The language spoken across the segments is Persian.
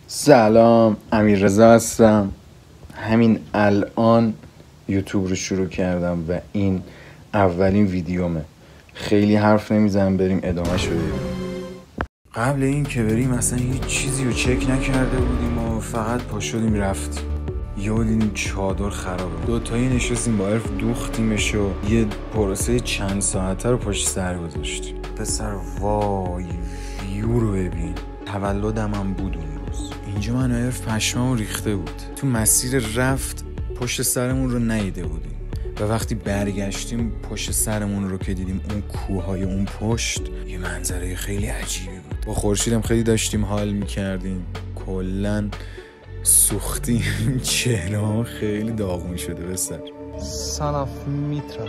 سلام، امیررضا هستم. همین الان یوتیوب رو شروع کردم و این اولین ویدیومه. خیلی حرف نمیزنم، بریم ادامه شو ببینیم. قبل این که بریم اصلا هیچ چیزی رو چک نکرده بودیم و فقط پا شدیم رفتیم. یهو دیدیم چادر خرابه. دوتایی نشستیم با عرف دوختیمش و یه پروسه چند ساعته رو پشت سر گذاشتیم. پسر وای، ویو رو ببین. تولدم هم بود اون روز. اینجا من و عرف پشمامون ریخته بود. تو مسیر رفت پشت سرمون رو ندیده بودیم و وقتی برگشتیم پشت سرمون رو که دیدیم اون کوههای اون پشت، یه منظره خیلی عجیبی بود. با خورشیدم خیلی داشتیم حال میکردیم. کلن سوختیم. چهره‌ها خیلی داغون شده به سر. Son of Mitra.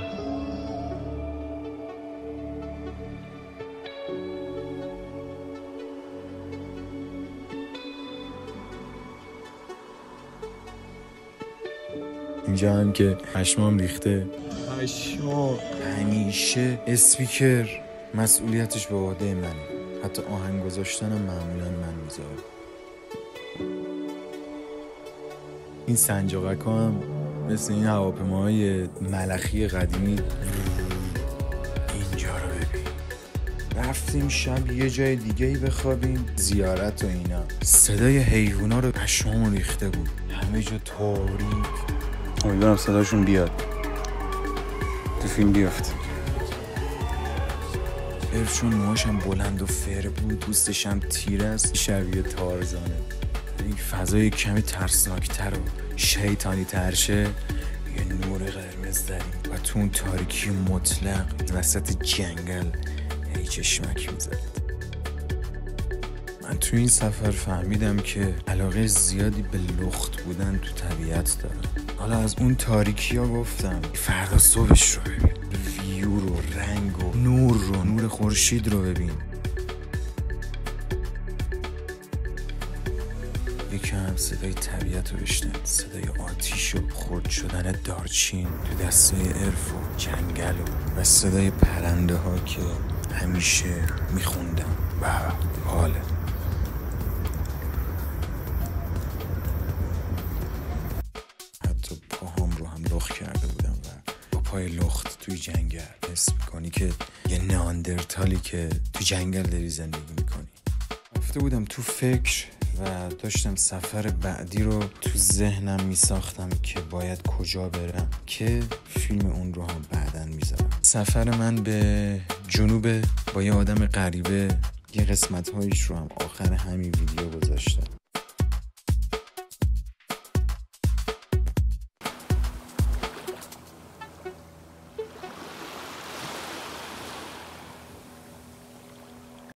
اینجا هم که پشمام ریخته. پشمام همیشه اسپیکر مسئولیتش به عهده منه. حتی آهنگ گذاشتنم معمولا من میذارم. این سنجاقک ها هم مثل این هواپیماهای ملخی قدیمی. اینجا رو ببین. رفتیم شب یه جای دیگه‌ای بخوابیم، زیارت و اینا. صدای حیوونا رو پشمامون ریخته بود. همه جا تاریک. امیدوارم صداشون بیاد تو فیلم بیافت. عرفشون موهاشم بلند و فر بود، دوستشم تیر است، شبیه تارزانه. این فضای کمی ترسناکتر و شیطانی ترشه، یه نور قرمز داریم و تو اون تاریکی مطلق وسط جنگل هی چشمک میزد. من تو این سفر فهمیدم که علاقه زیادی به لخت بودن تو طبیعت دارم. حالا از اون تاریکی ها گفتم فردا صبحش رو ببین، ویو رو، رنگ و نور خورشید رو ببین. یکم صدای طبیعت رو بشنوید، صدای آتیش و خرد شدن دارچین تو دستای عرف و جنگل و صدای پرنده ها که همیشه میخوندم و حاله. حتی پاهم رو هم لخت کرده بودم و با پای لخت توی جنگل حس میکنی که یه نئاندرتالی که تو جنگل داری زندگی میکنی. رفته بودم تو فکر و داشتم سفر بعدی رو تو ذهنم میساختم که باید کجا برم که فیلم اون رو هم بعداً میذارم. سفر من به جنوب با یه آدم غریبه. یه قسمت هایش رو هم آخر همین ویدیو گذاشتم.